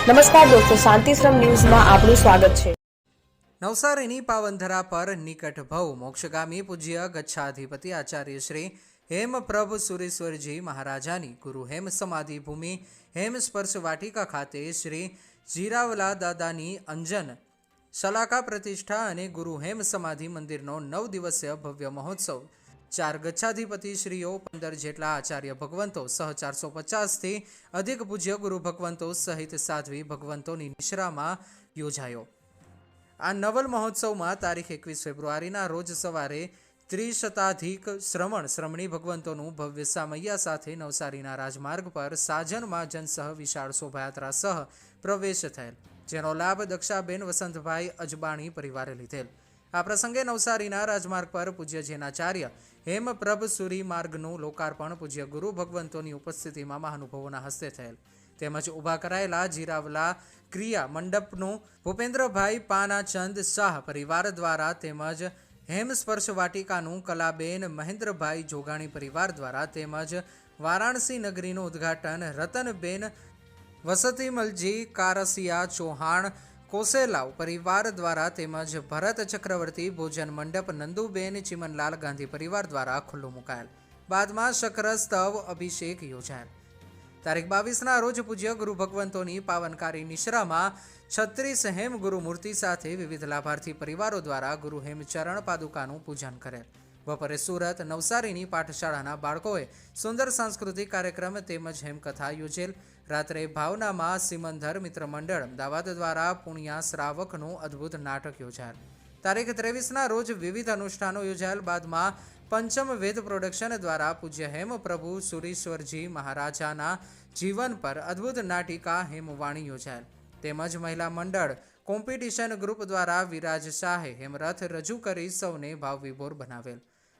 નમસ્કાર દોસ્તો, શાંતિશ્રમ ન્યૂઝમાં આપનું સ્વાગત છે। નવસારીની પાવનધરા પર નિકટ ભવ મોક્ષગામી પૂજ્ય ગચ્છાધિપતિ આચાર્ય શ્રી હેમપ્રભ સુરેશ્વરજી મહારાજાની ગુરુ હેમ સમાધિ ભૂમિ હેમ સ્પર્શ વાટિકા ખાતે શ્રી જીરાવલા દાદાની અંજન શલાકા પ્રતિષ્ઠા અને ગુરુ હેમ સમાધિ મંદિરનો 9 દિવસીય ભવ્ય મહોત્સવ 4 ગચ્છાધિપતિ શ્રીઓ 15 જેટલા આચાર્ય ભગવંતો સહ 450થી અધિક પૂજ્ય ગુરુ ભગવંતો સહિત સાધ્વી ભગવંતોની નિશ્રામાં યોજાયો। આ નવલ મહોત્સવમાં તારીખ 21 ફેબ્રુઆરીના રોજ સવારે ત્રિશતાધિક શ્રમણી ભગવંતોનું ભવ્ય સામૈયા સાથે નવસારીના રાજમાર્ગ પર સાજનમાં જનસહ વિશાળ શોભાયાત્રા સહ પ્રવેશ થયેલ, જેનો લાભ દક્ષાબેન વસંતભાઈ અજબાણી પરિવારે લીધેલ। આ પ્રસંગે નવસારીના રાજમાર્ગ પર પૂજ્ય જૈનાચાર્ય હેમપ્રભ સુરી માર્ગનું લોકાર્પણ પૂજ્ય ગુરુ ભગવંતોની ઉપસ્થિતિમાં મહાનુભાવોના હસ્તે થયેલ, તેમજ ઊભા કરાયેલા જીરાવલા ક્રિયા મંડપનું ભૂપેન્દ્રભાઈ પાનાચંદ શાહ પરિવાર દ્વારા તેમજ હેમ સ્પર્શ વાટિકાનું કલાબેન મહેન્દ્રભાઈ જોગાણી પરિવાર દ્વારા તેમજ વારાણસી નગરીનું ઉદ્ઘાટન રતનબેન વસતીમલજી કારસિયા ચૌહાણ કોસેલાવ પરિવાર દ્વારા તેમજ ભરત ચક્રવર્તી ભોજન મંડપ નંદુબેન ચિમનલાલ ગાંધી પરિવાર દ્વારા ખુલ્લું મુકાયેલ। બાદમાં શક્રસ્તવ અભિષેક યોજાયેલ। તારીખ 22ના રોજ પૂજ્ય ગુરુ ભગવંતોની પાવનકારી નિશ્રામાં 36 હેમ ગુરુ મૂર્તિ સાથે વિવિધ લાભાર્થી પરિવારો દ્વારા ગુરુ હેમ ચરણ પાદુકાનું પૂજન કરેલ। બપોરે સુરત નવસારીની પાઠશાળાના બાળકોએ સુંદર સાંસ્કૃતિક કાર્યક્રમ તેમજ હેમકથા યોજેલ। રાત્રે ભાવનામાં સિમંદર મિત્ર મંડળ અમદાવાદ દ્વારા પુણ્યા શ્રાવકનું અદ્ભુત નાટક યોજાયેલ। તારીખ 23ના રોજ વિવિધ અનુષ્ઠાનો યોજાયેલ। બાદમાં પંચમ વેદ પ્રોડક્શન દ્વારા પૂજ્ય હેમ પ્રભુ સુરેશ્વરજી મહારાજાના જીવન પર અદ્ભુત નાટિકા હેમવાણી યોજાયેલ, તેમજ મહિલા મંડળ કોમ્પિટિશન ગ્રુપ દ્વારા વિરાજ શાહે હેમરથ રજૂ કરી સૌને ભાવવિભોર બનાવેલ।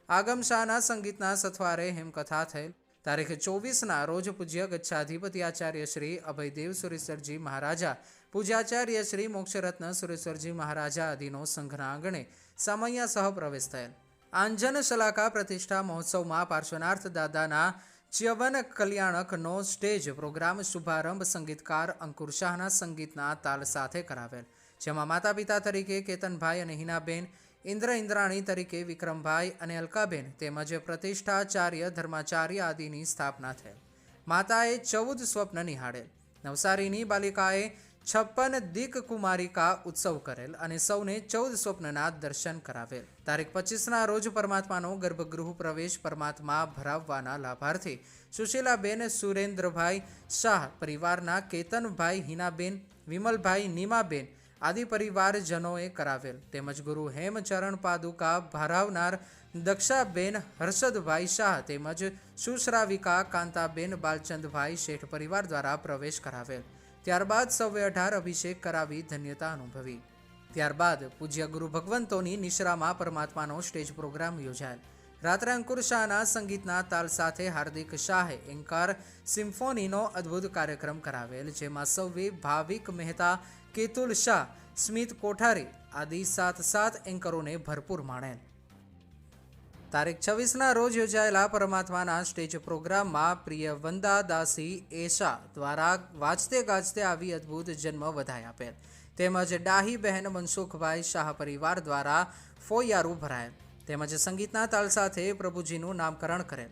આગમ શાહના સંગીતના સથવારે હેમકથા થયેલ। તારીખ 24ના રોજ પૂજ્ય ગચ્છાધિપતિ આચાર્ય શ્રી અભયદેવ સુરેશ્વરજી મહારાજા પૂજ્યાચાર્ય શ્રી મોક્ષરત્ન સુરેશ્વરજી મહારાજા આદિનો સંઘના આંગણે સામૈયા સહ પ્રવેશ થયેલ। આંજન શલાકા પ્રતિષ્ઠા મહોત્સવમાં પાર્શ્વનાર્થ દાદાના ચ્યવન કલ્યાણકનો સ્ટેજ પ્રોગ્રામ શુભારંભ સંગીતકાર અંકુર શાહના સંગીતના તાલ સાથે કરાવેલ, જેમાં માતા પિતા તરીકે કેતનભાઈ અને હિનાબેન, ઇન્દ્રાણી તરીકે વિક્રમભાઈ અને અલકાબેન તેમજ પ્રતિષ્ઠાચાર્ય ધર્માચાર્ય આદિની સ્થાપના થયેલ। માતાએ 14 સ્વપ્ન નિહાળેલ। નવસારીની બાલિકાએ 56 દીક કુમારિકા ઉત્સવ કરેલ અને સૌને 14 સ્વપ્નના દર્શન કરાવેલ। તારીખ 25ના રોજ પરમાત્માનો ગર્ભગૃહ પ્રવેશ પરમાત્મા ભરાવવાના લાભાર્થી સુશીલાબેન સુરેન્દ્રભાઈ શાહ પરિવારના કેતનભાઈ, હિનાબેન, વિમલભાઈ, નીમાબેન આદિ પરિવારજનોએ કરાવેલ, તેમજ ગુરુ હેમ ચરણ પાદુકા ભરાવનાર દક્ષાબેન હર્ષદભાઈ શાહ તેમજ સુશ્રાવિકા કાંતાબેન બાલચંદભાઈ શેઠ પરિવાર દ્વારા પ્રવેશ કરાવેલ। ત્યારબાદ સૌએ 18 અભિષેક કરાવી ધન્યતા અનુભવી। ત્યારબાદ પૂજ્ય ગુરુ ભગવંતોની નિશ્રામાં પરમાત્માનો સ્ટેજ પ્રોગ્રામ યોજાયેલ। રાત્રે અંકુર શાહના સંગીતના તાલ સાથે હાર્દિક શાહે એન્કાર સિમ્ફોનીનો અદ્ભુત કાર્યક્રમ કરાવેલ, જેમાં સૌએ ભાવિક મહેતા, કેતુલ શાહ, સ્મિત કોઠારી આદિ 7 એન્કરોને ભરપૂર માણેલ। તારીખ 26ના રોજ યોજાયેલા પરમાત્માના સ્ટેજ પ્રોગ્રામમાં પ્રિય વંદા દાસી એશા દ્વારા વાજતે ગાજતે આવી અદ્ભુત જન્મ વધાઈ આપેલ, તેમજ ડાહી બહેન મનસુખભાઈ શાહ પરિવાર દ્વારા ફોયારું ભરાયેલ, તેમજ સંગીતના તાલ સાથે પ્રભુજીનું નામકરણ કરેલ।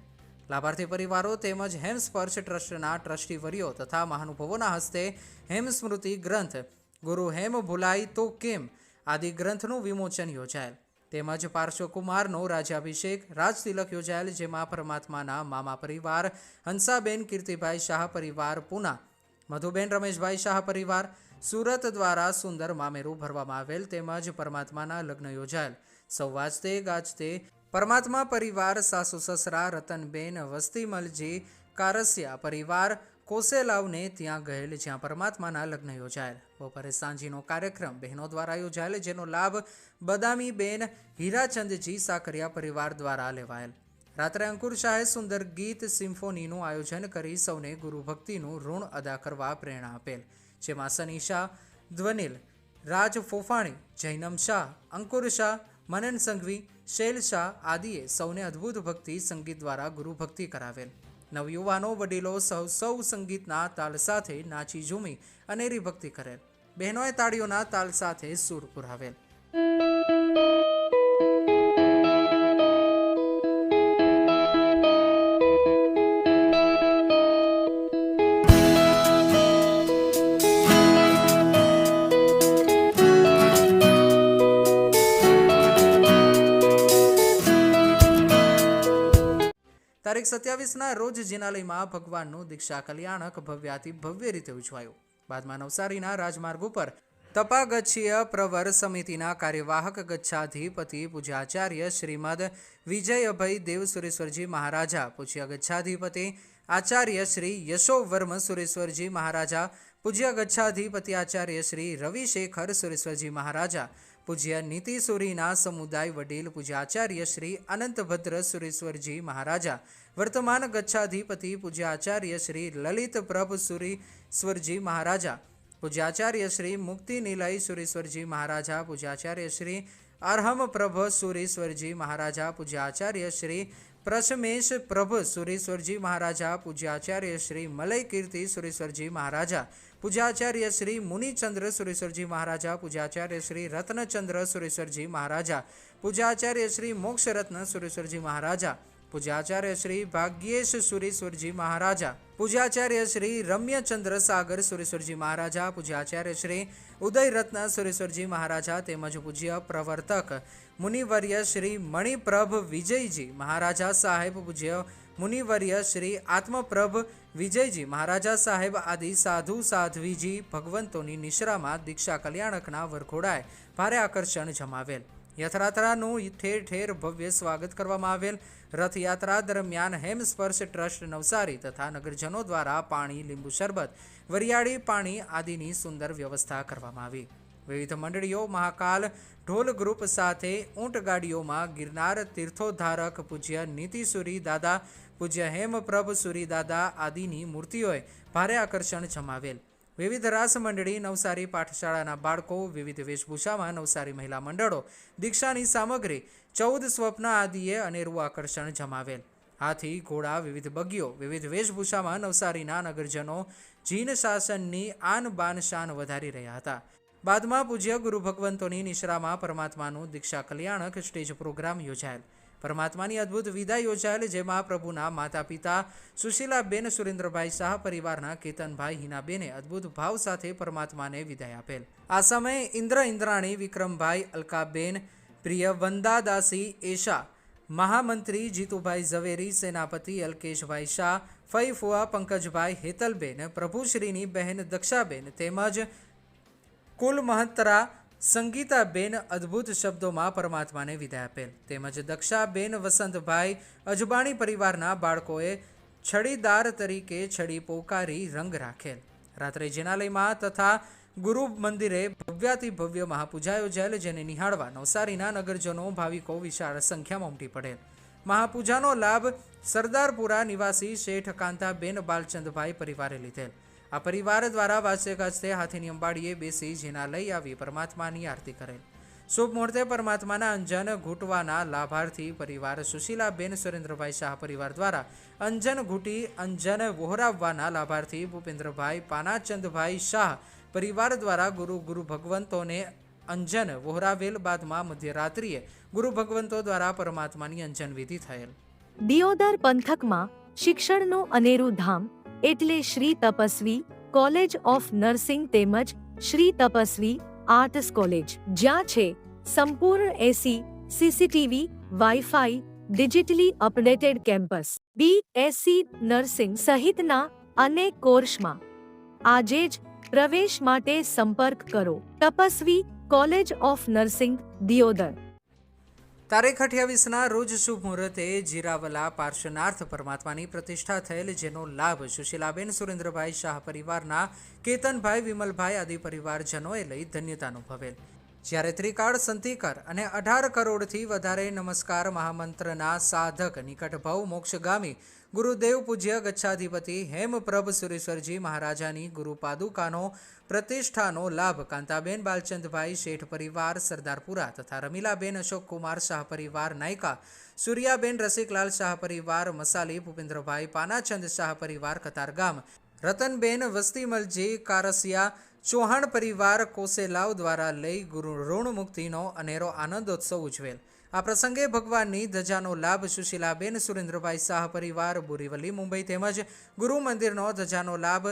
લાભાર્થી પરિવારો તેમજ હેમ સ્પર્શ ટ્રસ્ટના ટ્રસ્ટીવરીઓ તથા મહાનુભાવોના હસ્તે હેમ સ્મૃતિ ગ્રંથ ગુરુ હેમ ભુલાઈ તો કેમ આદિ ગ્રંથનું વિમોચન યોજાયેલ, તેમજ પાર્શ્વકુમારનો રાજ્યાભિષેક રાજતિલક યોજાયેલ, જેમાં પરમાત્માના મામા પરિવાર હંસાબેન કીર્તિભાઈ શાહ પરિવાર પૂના, મધુબેન રમેશભાઈ શાહ પરિવાર સુરત દ્વારા સુંદર મામેરું ભરવામાં આવેલ, તેમજ પરમાત્માના લગ્ન યોજાયેલ। સૌ વાજતે ગાજતે પરમાત્મા પરિવાર સાસુ સસરા રતનબેન વસ્તીમલજી કારસિયા પરિવાર કોસેલાવને ત્યાં ગયેલ, જ્યાં પરમાત્માના લગ્ન યોજાયેલ। બપોરે સાંજીનો કાર્યક્રમ બહેનો દ્વારા યોજાયેલ, જેનો લાભ બદામીબેન હીરાચંદજી સાકરિયા પરિવાર દ્વારા લેવાયેલ। રાત્રે અંકુર શાહે સુંદર ગીત સિમ્ફોનીનું આયોજન કરી સૌને ગુરુ ભક્તિનું ઋણ અદા કરવા પ્રેરણા આપેલ, જેમાં સનીશા, ધ્વનિલ, રાજ ફોફાણી, જૈનમ શાહ, અંકુર શાહ, મનન સંઘવી, શૈલ શાહ આદિએ સૌને અદ્ભુત ભક્તિ સંગીત દ્વારા ગુરુ ભક્તિ કરાવેલ। નવયુવાનો વડીલો સૌ સંગીતના તાલ સાથે નાચી ઝૂમી અનેરી ભક્તિ કરેલ. બહેનોએ તાળીઓના તાલ સાથે સૂર પુરાવેલ. તારીખ 27ના રોજ જિનાલયમાં ભગવાનનું દીક્ષા કલ્યાણક ભવ્યાતિ ભવ્ય રીતે ઉજવાયું. બાદમાં નવસારીના રાજમાર્ગ ઉપર તપાગચ્છીય પ્રવર સમિતિના કાર્યવાહક ગચ્છાધિપતિ પૂજ્યાચાર્ય શ્રીમદ વિજયભાઈ દેવ સુરેશ્વરજી મહારાજા, પૂજ્ય ગચ્છાધિપતિ આચાર્ય શ્રી યશોવર્મ સુરેશ્વરજી મહારાજા, પૂજ્ય ગચ્છાધિપતિ આચાર્ય શ્રી રવિશેખર સુરેશ્વરજી મહારાજા, પૂજ્ય નીતિસુરીના સમુદાય વડીલ પૂજ્ય આચાર્ય શ્રી અનંતભદ્ર સુરેશ્વરજી મહારાજા, વર્તમાન ગચ્છાધિપતિ પૂજ્ય આચાર્ય શ્રી લલિત પ્રભ સુરેશ્વરજી મહારાજા, પૂજ્ય આચાર્ય શ્રી મુક્તિ નિલય સુરેશ્વરજી મહારાજા, પૂજ્ય આચાર્ય શ્રી અરહમ પ્રભ સુરેશ્વરજી મહારાજા, પૂજ્ય આચાર્ય શ્રી પ્રશમેશ પ્રભ સુરેશ્વરજી મહારાજા, પૂજ્ય આચાર્ય શ્રી મલય કીર્તિ સુરેશ્વરજી મહારાજા, પૂજ્યાચાર્ય શ્રી મુનિચંદ્ર સુરેશ્વરજી મહારાજા, પૂજ્યાચાર્ય શ્રી રત્નચંદ્ર સુરેશ્વરજી મહારાજા, પૂજ્યાચાર્ય શ્રી મોક્ષરત્ન સુરેશ્વરજી મહારાજા, પૂજ્યાચાર્ય શ્રી ભાગ્યેશ સુરેશ્વરજી મહારાજા, પૂજ્યાચાર્ય શ્રી રમ્યચંદ્ર સાગર સુરેશ્વરજી મહારાજા, પૂજ્યાચાર્ય શ્રી ઉદયરત્ન સુરેશ્વરજી મહારાજા તેમજ પૂજ્ય પ્રવર્તક મુનિવર્ય શ્રી મણિપ્રભ વિજયજી મહારાજા સાહેબ, પૂજ્ય મુનિવર્ય શ્રી આત્મપ્રભ વિજયજી મહારાજા સાહેબ આદિ સાધુ સાધ્વીજી ભગવંતોની નિશ્રામાં દીક્ષા કલ્યાણકના વરઘોડાએ ભારે આકર્ષણ જમાવેલ. યાત્રાનું ઠેર ઠેર ભવ્ય સ્વાગત કરવામાં આવેલ. રથયાત્રા દરમિયાન હેમસ્પર્શ ટ્રસ્ટ નવસારી તથા નગરજનો દ્વારા પાણી, લીંબુ શરબત, વરિયાળી પાણી આદિની સુંદર વ્યવસ્થા કરવામાં આવી. વિવિધ મંડળીઓ, મહાકાલ ઢોલ ગ્રુપ સાથે ઊંટ ગાડીઓમાં ગિરનાર તીર્થોદ્ધારક પૂજ્ય નીતિસુરી દાદા, પૂજ્ય હેમપ્રભ સુરી દાદા આદિની મૂર્તિઓએ ભારે આકર્ષણ જમાવેલ. વિવિધ રાસ મંડળી, નવસારી પાઠશાળાના બાળકો, વિવિધ વેશભૂષામાં નવસારી મહિલા મંડળો, દીક્ષાની સામગ્રી, 14 સ્વપ્ન આદિએ અનેરું આકર્ષણ જમાવેલ. હાથી, ઘોડા, વિવિધ બગીઓ, વિવિધ વેશભૂષામાં નવસારીના નગરજનો જીન શાસનની આન બાન શાન વધારી રહ્યા હતા. બાદમાં પૂજ્ય ગુરુ ભગવંતોની નિશ્રામાં પરમાત્માનું દીક્ષા કલ્યાણક સ્ટેજ પ્રોગ્રામ યોજાયેલ. પરમાત્માની અદ્ભુત વિદાય યોજાયેલ, જેમાં પ્રભુના માતા પિતા સુશીલાબેન સુરેન્દ્રભાઈ શાહ, પરિવારના કેતનભાઈ હિનાબેને અદ્ભુત ભાવ સાથે પરમાત્માને વિદાય આપેલ. આ સમયે ઇન્દ્રાણી, વિક્રમભાઈ, અલકાબેન, પ્રિય વંદાદાસી એશા, મહામંત્રી જીતુભાઈ ઝવેરી, સેનાપતિ અલ્કેશભાઈ શાહ, ફઈફુઆ પંકજભાઈ, હેતલબેન, પ્રભુશ્રીની બહેન દક્ષાબેન તેમજ કુલ મહત્તરા સંગીતાબેન અદ્ભુત શબ્દોમાં પરમાત્માને વિદાય આપેલ. તેમજ દક્ષાબેન, વસંતભાઈ અજબાણી પરિવારના બાળકોએ છડીદાર તરીકે છડી પોકારી રંગ રાખેલ. રાત્રે જિનાલયમાં તથા ગુરુ મંદિરે ભવ્યાતિ ભવ્ય મહાપૂજા યોજાયેલ, જેને નિહાળવા નવસારીના નગરજનો, ભાવિકો વિશાળ સંખ્યામાં ઉમટી પડેલ. મહાપૂજાનો લાભ સરદારપુરા નિવાસી શેઠ કાંતાબેન બાલચંદભાઈ પરિવારે લીધેલ. આ પરિવાર દ્વારા વાજતે ગાજતે હાથીની અંબાડીએ બેસી જિનાલય આવી પરમાત્માની આરતી કરેલ. શુભ મુહૂર્તે પરમાત્માના અંજન ઘૂંટવાના લાભાર્થી પરિવાર સુશીલાબેન સુરેન્દ્રભાઈ શાહ પરિવાર દ્વારા અંજન ઘૂંટી અંજન વહોરાવવાના લાભાર્થી ભૂપેન્દ્રભાઈ પાનાચંદભાઈ શાહ પરિવાર દ્વારા ગુરુ ભગવંતોને અંજન વહોરાવેલ. બાદમાં મધ્યરાત્રિએ ગુરુ ભગવંતો દ્વારા પરમાત્માની અંજન વિધિ થયેલ. દિયોદર પંથકમાં શિક્ષણનું અનેરું ધામ એટલે Shri Tapasvi college of nursing તેમજ શ્રી તપસ્વી આર્ટ્સ કોલેજ, જ્યાં છે સંપૂર્ણ AC, CCTV, wifi, digitally updated campus, BSc nursing સહિતના અનેક કોર્સમાં આજે જ પ્રવેશ માટે સંપર્ક કરો. Tapasvi college of nursing, Deodar. તારીખ 28ના રોજ શુભ મુહૂર્તે જીરાવલા પાર્શ્વનાર્થ પરમાત્માની પ્રતિષ્ઠા થયેલ, જેનો લાભ સુશીલાબેન સુરેન્દ્રભાઈ શાહ પરિવારના કેતનભાઈ, વિમલભાઈ આદિ પરિવારજનોએ લઈ ધન્યતા અનુભવેલ. જ્યારે ત્રિકાળ સંતિકર અને 18 કરોડથી વધારે નમસ્કાર મહામંત્રના સાધક નિકટ ભવ મોક્ષગામી ગુરુદેવ પૂજ્ય ગચ્છાધિપતિ હેમપ્રભ સુરેશ્વરજી મહારાજાની ગુરુ પાદુકાનો પ્રતિષ્ઠાનો લાભ કાંતાબેન બાલચંદભાઈ શેઠ પરિવાર સરદારપુરા તથા રમીલાબેન અશોકકુમાર શાહ પરિવાર નાયકા, સૂર્યાબેન રસિકલાલ શાહ પરિવાર મસાલી, ભૂપેન્દ્રભાઈ પાનાચંદ શાહ પરિવાર કતારગામ, રતનબેન વસ્તીમલજી કારસિયા ચૌહાણ પરિવાર કોસેલાવ દ્વારા લઈ ગુરુ ઋણ મુક્તિનો અનેરો આનંદોત્સવ ઉજવેલ. આ પ્રસંગે ભગવાનની ધજાનો લાભ સુશીલાબેન સુરેન્દ્રભાઈ શાહ પરિવાર બોરીવલી મુંબઈ તેમજ ગુરુ મંદિરનો ધજાનો લાભ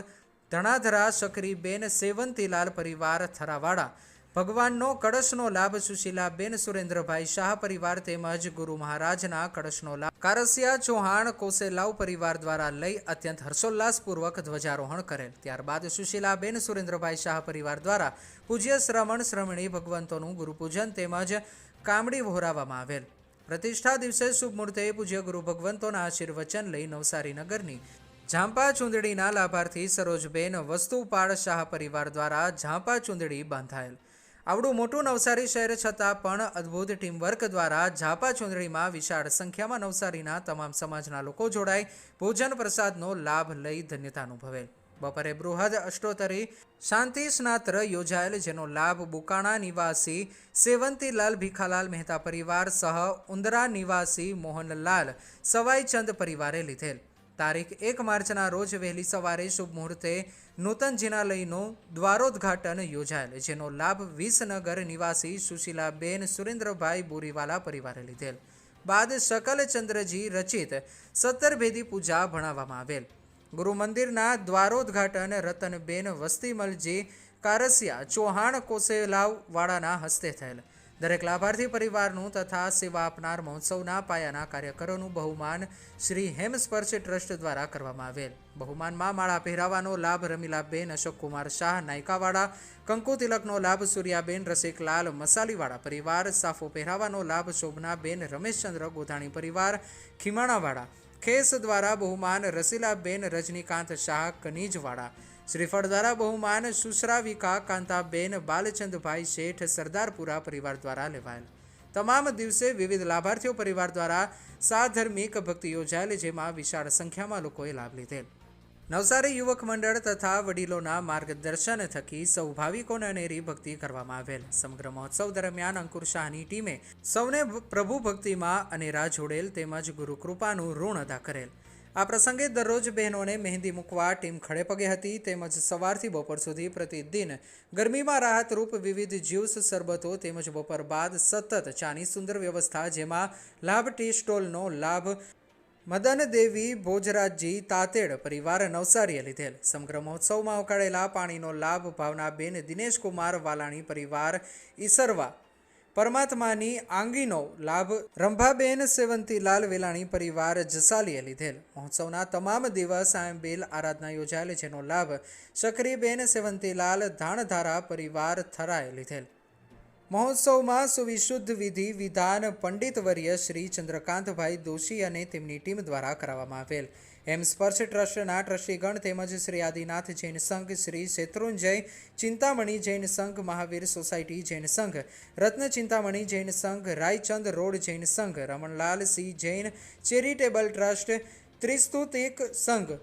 ધણાધરા શકરીબેન સેવંતીલાલ પરિવાર થરાવાડા, ભગવાનનો કળશનો લાભ સુશીલાબેન સુરેન્દ્રભાઈ શાહ પરિવાર તેમજ ગુરુ મહારાજના કળશનો લાભ કારસિયા ચૌહાણ કોસેલાવ પરિવાર દ્વારા લઈ અત્યંત હર્ષોલ્લાસપૂર્વક ધ્વજારોહણ કરેલ. ત્યારબાદ સુશીલાબેન સુરેન્દ્રભાઈ શાહ પરિવાર દ્વારા પૂજ્ય શ્રમણ શ્રમણી ભગવંતોનું ગુરુપૂજન તેમજ કામડી વહોરાવવામાં આવેલ. પ્રતિષ્ઠા દિવસે શુભ મુહૂર્તે પૂજ્ય ગુરુ ભગવંતોના આશીર્વચન લઈ નવસારી નગરની ઝાંપા ચૂંદડીના લાભાર્થી સરોજબેન વસ્તુપાળ શાહ પરિવાર દ્વારા ઝાંપા ચૂંદડી બાંધાયેલ. આવડું મોટું નવસારી શહેર છતાં પણ અદ્ભુત ટીમવર્ક દ્વારા ઝાંપા ચૂંદડીમાં વિશાળ સંખ્યામાં નવસારીના તમામ સમાજના લોકો જોડાઈ ભોજન પ્રસાદનો લાભ લઈ ધન્યતા અનુભવેલ. બપોરે બૃહદ અષ્ટોત્તરી શાંતિ સ્નાત્ર યોજાયેલ, જેનો લાભ બુકાણા નિવાસી સેવંતીલાલ ભીખાલાલ મહેતા પરિવાર સહ ઉંદરા નિવાસી મોહનલાલ સવાઈચંદ પરિવારે લીધેલ. તારીખ 1 માર્ચના રોજ વહેલી સવારે શુભ મુહૂર્તે નૂતન જિનાલયનું દ્વારોદ્ઘાટન યોજાયેલ, જેનો લાભ વિસનગર નિવાસી સુશીલાબેન સુરેન્દ્રભાઈ બોરીવાલા પરિવારે લીધેલ. બાદ શકલચંદ્રજી રચિત 17 ભેદી પૂજા ભણાવવામાં આવેલ. ગુરુ મંદિરના દ્વારોદ્ઘાટન રતનબેન વસ્તીમલજી કારસિયા ચૌહાણ કોસેલાવ વાળાના હસ્તે થયેલ. દરેક લાભાર્થી પરિવારનું તથા સેવા આપનાર મહોત્સવના પાયાના કાર્યકરોનું બહુમાન શ્રી હેમસ્પર્શ ટ્રસ્ટ દ્વારા કરવામાં આવેલ. બહુમાનમાં માળા પહેરાવાનો લાભ રમીલાબેન અશોકકુમાર શાહ નાયકાવાડા, કંકુ તિલકનો લાભ સૂર્યાબેન રસિકલાલ મસાલીવાળા પરિવાર, સાફો પહેરાવાનો લાભ શોભનાબેન રમેશચંદ્ર ગોધાણી પરિવાર ખીમાણાવાડા, ખેસ દ્વારા બહુમાન રસીલાબેન રજનીકાંત શાહ કનીજવાડા, શ્રીફળ દ્વારા બહુમાન સુશ્રાવિકા કાંતાબેન બાલચંદભાઈ શેઠ સરદારપુરા પરિવાર દ્વારા લેવાયેલ. તમામ દિવસે વિવિધ લાભાર્થીઓ પરિવાર દ્વારા સાધર્મિક ભક્તિ યોજાયેલ, જેમાં વિશાળ સંખ્યામાં લોકોએ લાભ લીધેલ. નવસારી યુવક મંડળ તથા વડીલોના માર્ગદર્શન થકી સૌ ભાવિકોને અનેરી ભક્તિ કરવામાં આવેલ. સમગ્ર મહોત્સવ દરમિયાન અંકુર શાહની ટીમે સૌને પ્રભુ ભક્તિમાં અનેરા જોડેલ તેમજ ગુરુ કૃપાનું ઋણ અદા કરેલ. આ પ્રસંગે દરરોજ બહેનોને મહેંદી મૂકવા ટીમ ખડે પગે હતી, તેમજ સવારથી બપોર સુધી પ્રતિદિન ગરમીમાં રાહતરૂપ વિવિધ જ્યુસ, શરબતો તેમજ બપોર બાદ સતત ચાની સુંદર વ્યવસ્થા, જેમાં લાભ ટી સ્ટોલનો લાભ મદનદેવી ભોજરાજી તાતેડ પરિવાર નવસારીએ લીધેલ. સમગ્ર મહોત્સવમાં ઉકાળેલા પાણીનો લાભ ભાવનાબેન દિનેશકુમાર વાલાણી પરિવાર ઈસરવા, પરમાત્માની આંગીનો લાભ રંભાબેન સેવંતીલાલ વેલાણી પરિવાર જસાલીએ લીધેલ. મહોત્સવના તમામ દિવસ સાયંબેલ આરાધના યોજાયેલ, જેનો લાભ શકરીબેન સેવંતીલાલ ધાણધારા પરિવાર થરાએ લીધેલ. મહોત્સવમાં સુવિશુદ્ધ વિધિ વિધાન પંડિતવર્ય શ્રી ચંદ્રકાંતભાઈ દોશી અને તેમની ટીમ દ્વારા કરાવવામાં આવેલ. હેમસ્પર્શ ટ્રસ્ટના ટ્રસ્ટીગણ તેમજ શ્રી આદિનાથ જૈન સંઘ, શ્રી શેત્રુંજય ચિંતામણી જૈન સંઘ, મહાવીર સોસાયટી જૈન સંઘ, રત્ન ચિંતામણી જૈન સંઘ, રાયચંદ રોડ જૈન સંઘ, રમણલાલ સિંહ જૈન ચેરિટેબલ ટ્રસ્ટ, ત્રિસ્તુતિક સંઘ,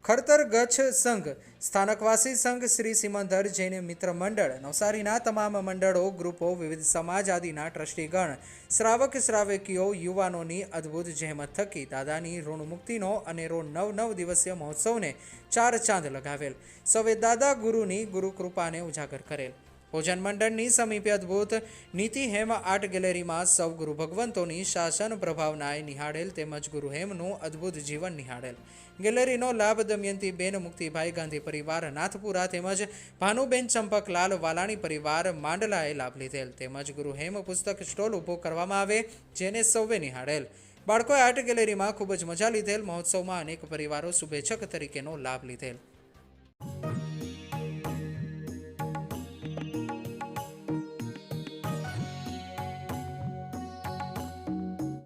ખડતર ગચ્છ સંઘ, સ્થાનકવાસી સંઘ, શ્રી સિમંદર જૈન મિત્ર મંડળ, નવસારીના તમામ મંડળો, ગ્રુપો, વિવિધ સમાજ આદિના ટ્રસ્ટીગણ, શ્રાવક શ્રાવકીઓ, યુવાનોની અદ્ભુત જહેમત થકી દાદાની ઋણમુક્તિનો અનેરો 9 દિવસીય મહોત્સવને 4 ચાંદ લગાવેલ. સૌએ દાદા ગુરુની ગુરુ કૃપાને ઉજાગર કરેલ. ભોજન મંડળની સમીપે અદ્ભુત નીતિ હેમ આર્ટ ગેલેરીમાં સૌ ગુરુ ભગવંતોની શાસન પ્રભાવનાએ નિહાળેલ તેમજ ગુરુ હેમનું અદ્ભુત જીવન નિહાળેલ. ગેલેરીનો લાભ દમયંતીબેન મુક્તિભાઈ ગાંધી પરિવાર નાથપુરા તેમજ ભાનુબેન ચંપકલાલ વાલાણી પરિવાર માંડલાએ લાભ લીધેલ. તેમજ ગુરુ હેમ પુસ્તક સ્ટોલ ઊભો કરવામાં આવે, જેને સૌએ નિહાળેલ. બાળકોએ આર્ટ ગેલેરીમાં ખૂબ જ મજા લીધેલ. મહોત્સવમાં અનેક પરિવારો શુભેચ્છક તરીકેનો લાભ લીધેલ.